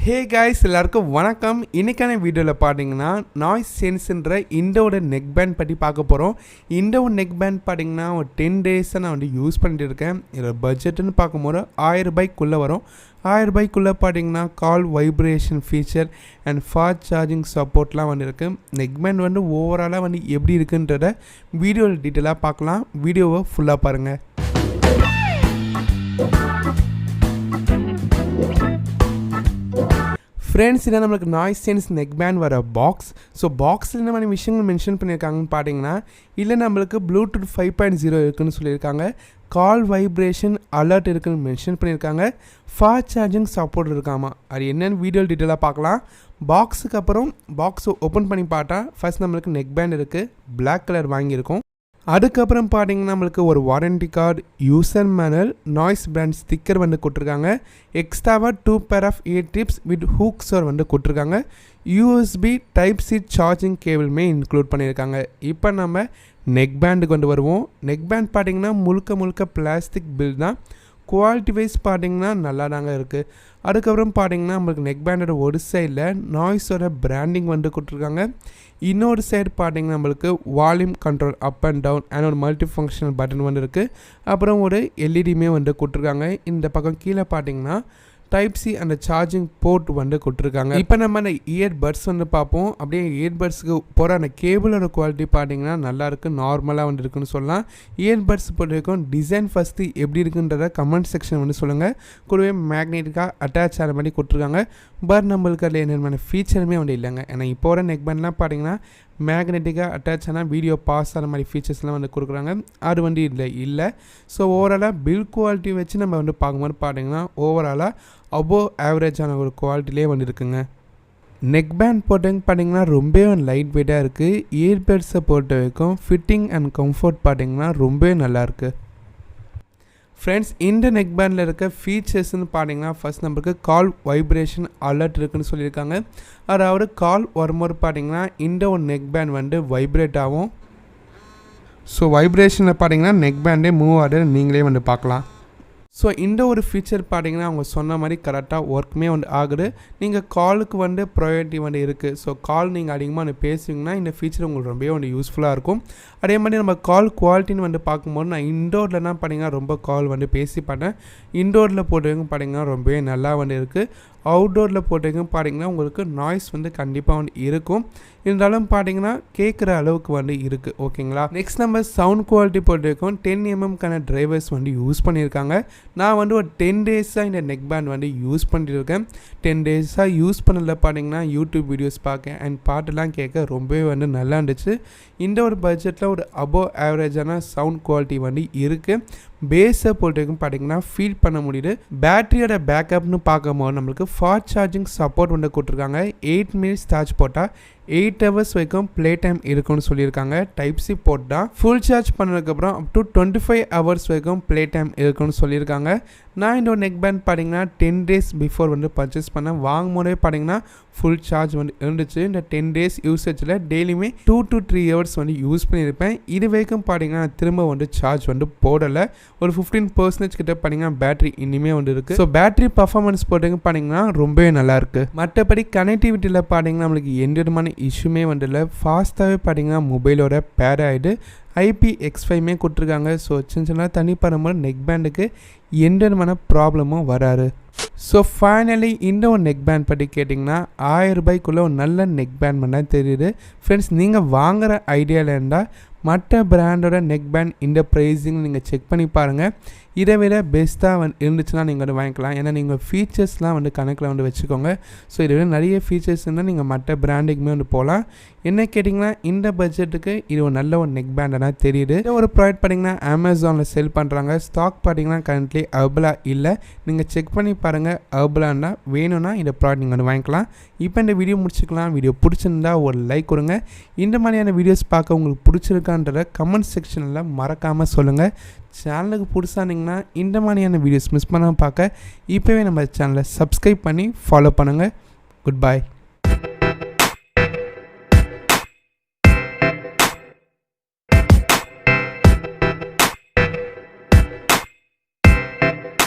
Hey guys, எல்லாருக்கும் வணக்கம். இன்றைக்கான வீடியோவில் பார்த்தீங்கன்னா நாய்ஸ் சென்ஸ்ன்ற இண்டோட நெக் பேண்ட் பற்றி பார்க்க போகிறோம். இண்டோட நெக் பேண்ட் பார்த்தீங்கன்னா ஒரு 10 டேஸாக நான் வந்து யூஸ் பண்ணிட்டு இருக்கேன். இதோட பட்ஜெட்டுன்னு பார்க்கும்போது 1000 ரூபாய்க்குள்ளே வரும். 1000 ரூபாய்க்குள்ளே பார்த்தீங்கன்னா call vibration feature and fast charging சப்போர்ட்லாம் வந்து இருக்குது. நெக் பேண்ட் வந்து ஓவராலாக வந்து எப்படி இருக்குன்றத வீடியோவில் டீட்டெயிலாக பார்க்கலாம். வீடியோவை ஃபுல்லாக பாருங்கள். ஃப்ரெண்ட்ஸ், இதான் நம்மளுக்கு நாய்ஸ் சென்ஸ் நெக் பேண்ட் வர பாக்ஸ். ஸோ பாக்ஸில் என்ன மாதிரி விஷயங்கள் மென்ஷன் பண்ணியிருக்காங்கன்னு பார்த்தீங்கன்னா, இல்லை நம்மளுக்கு ப்ளூடூத் 5.0 இருக்குதுன்னு சொல்லியிருக்காங்க, கால் வைப்ரேஷன் அலர்ட் இருக்குதுன்னு மென்ஷன் பண்ணியிருக்காங்க, ஃபாஸ்ட் சார்ஜிங் சப்போர்ட் இருக்காமா. அது என்னென்னு வீடியோ டீட்டெயிலாக பார்க்கலாம். பாக்ஸுக்கு அப்புறம் பாக்ஸை ஓப்பன் பண்ணி பார்த்தா ஃபர்ஸ்ட் நம்மளுக்கு நெக் பேண்ட் இருக்குது, பிளாக் கலர் வாங்கியிருக்கோம். அதுக்கப்புறம் பார்த்தீங்கன்னா நம்மளுக்கு ஒரு warranty card, user manual, Noise brand sticker வந்து கொடுத்துருக்காங்க. எக்ஸ்ட்ராவாக 2 pair of ear tips with hooks வந்து கொடுத்துருக்காங்க. யூஎஸ்பி டைப் சி சார்ஜிங் கேபிளுமே இன்க்ளூட் பண்ணியிருக்காங்க. இப்போ நம்ம நெக் பேண்டுக்கு வந்து வருவோம். நெக் பேண்ட் பார்த்தீங்கன்னா முழுக்க பிளாஸ்டிக் பில் தான். குவாலிட்டி வைஸ் பார்த்தீங்கன்னா நல்லா தாங்க இருக்குது. அதுக்கப்புறம் பார்த்தீங்கன்னா நம்மளுக்கு நெக் பேண்டோட ஒரு சைடில் நாய்ஸோட பிராண்டிங் வந்து கொடுத்துருக்காங்க. இன்னொரு சைடு பார்த்தீங்கன்னா நம்மளுக்கு volume control up and down and ஒரு மல்டி ஃபங்க்ஷனல் பட்டன் வந்து இருக்குது. அப்புறம் ஒரு எல்இடியுமே வந்து கொடுத்துருக்காங்க. இந்த பக்கம் கீழே பார்த்தீங்கன்னா டைப் சி அந்த சார்ஜிங் போர்ட் வந்து கொடுத்துருக்காங்க. இப்போ நம்ம அந்த இயர்பட்ஸ் வந்து பார்ப்போம். அப்படியே இயர்பட்ஸுக்கு போகிற அந்த கேபிளோட குவாலிட்டி பார்த்தீங்கன்னா நல்லாயிருக்கு, நார்மலாக வந்து இருக்குன்னு சொல்லலாம். இயர்பட்ஸ் பொறுத்த வரைக்கும் டிசைன் ஃபஸ்ட்டு எப்படி இருக்குன்றத கமெண்ட் செக்ஷன் வந்து சொல்லுங்கள். கூடவே மேக்னெட்டிக்காக அட்டாச் ஆகிற மாதிரி கொடுத்துருக்காங்க. பட் நம்மளுக்கு அதில் என்னென்ன ஃபீச்சருமே வந்து இல்லைங்க. ஏன்னா இப்போ வர நெக் பேண்ட்லாம் பார்த்தீங்கன்னா மேக்னெட்டிக்காக அட்டாச் ஆனால் வீடியோ பாஸ் ஆகிற மாதிரி ஃபீச்சர்ஸ்லாம் வந்து கொடுக்குறாங்க. அது வந்து இல்லை. ஸோ ஓவராலாக பில் குவாலிட்டி வச்சு நம்ம வந்து பார்க்கும்போது பார்த்தீங்கன்னா ஓவராலாக அபோவ் ஆவரேஜான ஒரு குவாலிட்டிலே வந்து இருக்குங்க. நெக் பேண்ட் போட்டவங்க பார்த்தீங்கன்னா ரொம்பவே லைட் வெயிட்டாக இருக்குது. இயர்பட்ஸை பொறுத்த வரைக்கும் ஃபிட்டிங் அண்ட் கம்ஃபர்ட் பார்த்தீங்கன்னா ரொம்பவே நல்லாயிருக்கு. ஃப்ரெண்ட்ஸ், இந்த நெக் பேண்டில் இருக்க ஃபீச்சர்ஸ்ன்னு பார்த்தீங்கன்னா ஃபஸ்ட் நம்மளுக்கு கால் வைப்ரேஷன் அலர்ட் இருக்குதுன்னு சொல்லியிருக்காங்க. அதாவது கால் வரும்போது பார்த்தீங்கன்னா இந்த ஒரு நெக் பேண்ட் வந்து வைப்ரேட் ஆகும். ஸோ வைப்ரேஷனில் பார்த்தீங்கன்னா நெக் பேண்டே மூவ் ஆகுது, நீங்களே வந்து பார்க்கலாம். ஸோ இந்த ஒரு ஃபீச்சர் பார்த்தீங்கன்னா அவங்க சொன்ன மாதிரி கரெக்டாக ஒர்க்குமே வந்து ஆகுது. நீங்கள் காலுக்கு வந்து ப்ரையாரிட்டி வந்து இருக்குது. ஸோ கால் நீங்கள் அதிகமாக வந்து பேசுவீங்கன்னா இந்த ஃபீச்சர் உங்களுக்கு ரொம்பவே வந்து யூஸ்ஃபுல்லாக இருக்கும். அதே மாதிரி நம்ம கால் குவாலிட்டின்னு வந்து பார்க்கும்போது நான் இன்டோர்லலாம் பார்த்தீங்கன்னா ரொம்ப கால் வந்து பேசி பார்த்தேன். இன்டோரில் போட்டவங்க பார்த்தீங்கன்னா ரொம்பவே நல்லா வந்து இருக்குது. அவுட்டோரில் போட்டவங்க பார்த்தீங்கன்னா உங்களுக்கு நாய்ஸ் வந்து கண்டிப்பாக வந்து இருக்கும். இருந்தாலும் பார்த்தீங்கன்னா கேட்குற அளவுக்கு வந்து இருக்குது. ஓகேங்களா. நெக்ஸ்ட் நம்ம சவுண்ட் குவாலிட்டி போட்டிருக்கோம். 10mm டிரைவர்ஸ் வந்து யூஸ் பண்ணியிருக்காங்க. நான் வந்து ஒரு 10 டேஸாக இந்த நெக் பேண்ட் வந்து யூஸ் பண்ணியிருக்கேன். 10 டேஸாக யூஸ் பண்ணல பார்த்தீங்கன்னா யூடியூப் வீடியோஸ் பார்க்க அண்ட் பாட்டெல்லாம் கேட்க ரொம்பவே வந்து நல்லா இருந்துச்சு. இந்த ஒரு பட்ஜெட்டில் ஒரு அபோவ் ஆவரேஜான சவுண்ட் குவாலிட்டி வந்து இருக்குது. பேஸை போட்டுக்கும் பார்த்தீங்கன்னா ஃபீல் பண்ண முடியுது. பேட்டரியோட பேக்கப்னு பார்க்கும்போது நம்மளுக்கு ஃபாஸ்ட் சார்ஜிங் சப்போர்ட் வந்து கொடுத்துருக்காங்க. 8 மினிட்ஸ் சார்ஜ் போட்டால் 8 ஹவர்ஸ் வரைக்கும் ப்ளே டைம் இருக்குன்னு சொல்லியிருக்காங்க. டைப் சி போர்ட் தான். ஃபுல் சார்ஜ் பண்ணதுக்கப்புறம் அப் டு 25 ஹவர்ஸ் வரைக்கும் ப்ளே டைம் இருக்குன்னு சொல்லியிருக்காங்க. நான் இந்த நெக் பேண்ட் பார்த்தீங்கன்னா 10 டேஸ் பிஃபோர் வந்து பர்ச்சேஸ் பண்ணேன். வாங்கும் போதே பார்த்தீங்கன்னா ஃபுல் சார்ஜ் வந்து இருந்துச்சு. இந்த 10 டேஸ் யூசேஜில் டெய்லியுமே 2 to 3 ஹவர்ஸ் வந்து யூஸ் பண்ணியிருப்பேன். இது வரைக்கும் பார்த்தீங்கன்னா திரும்ப வந்து சார்ஜ் வந்து போடலை. ஒரு 15% கிட்ட பார்த்தீங்கன்னா பேட்டரி இனிமே வந்து இருக்குது. ஸோ பேட்டரி பர்ஃபார்மன்ஸ் போட்டிங்க பார்த்தீங்கன்னா ரொம்பவே நல்லாயிருக்கு. மற்றபடி கனெக்டிவிட்டியில் பார்த்தீங்கன்னா நம்மளுக்கு எந்த விதமான இஷ்யூமே வந்துடல. ஃபாஸ்ட்டாகவே பார்த்தீங்கன்னா மொபைலோட பேர் ஆகிடு. IPX5 கொடுத்துருக்காங்க. ஸோ சின்ன தண்ணி பண்ணும்போது நெக் பேண்டுக்கு எந்த விதமான ப்ராப்ளமும் வராது. ஸோ ஃபைனலி இந்த ஒரு நெக் பேண்ட் பற்றி கேட்டிங்கன்னா 1000 ரூபாய்க்குள்ளே ஒரு நல்ல நெக் பேண்ட் பண்ணால் தெரியுது. ஃப்ரெண்ட்ஸ், நீங்கள் வாங்குகிற ஐடியாவில் இருந்தால் மற்ற பிராண்டோட நெக் பேண்ட் இந்த ப்ரைஸிங் நீங்கள் செக் பண்ணி பாருங்கள். இதை விட பெஸ்ட்டாக இருந்துச்சுன்னா நீங்கள் வந்து வாங்கிக்கலாம். ஏன்னா நீங்கள் ஃபீச்சர்ஸ்லாம் வந்து கணக்கில் வந்து வச்சுக்கோங்க. ஸோ இதை விட நிறைய ஃபீச்சர்ஸ் இருந்தால் நீங்கள் மற்ற பிராண்டுக்குமே வந்து போகலாம். என்ன கேட்டிங்கன்னா இந்த பட்ஜெட்டுக்கு இது ஒரு நல்ல ஒரு நெக் பேண்டாக தெரியுது. ஒரு ப்ராடக்ட் பார்த்தீங்கன்னா அமேசானில் செல் பண்ணுறாங்க. ஸ்டாக் பார்த்தீங்கன்னா கரண்ட்லி அவைலபிளாக இல்லை. நீங்கள் செக் பண்ணி பாருங்கள். அவைலபிளாக வேணும்னா இந்த ப்ராடக்ட் நீங்கள் வந்து வாங்கிக்கலாம். இப்போ இந்த வீடியோ முடிச்சுக்கலாம். வீடியோ பிடிச்சிருந்தா ஒரு லைக் கொடுங்க. இந்த மாதிரியான வீடியோஸ் பார்க்க உங்களுக்கு பிடிச்சிருக்கான்றத கமெண்ட் செக்ஷனில் மறக்காமல் சொல்லுங்கள். சேனலுக்கு புதுசானீங்கன்னா இந்த மாதிரியான வீடியோஸ் மிஸ் பண்ணாமல் பார்க்க இப்போவே நம்ம சேனலை சப்ஸ்கிரைப் பண்ணி ஃபாலோ பண்ணுங்கள். Good bye.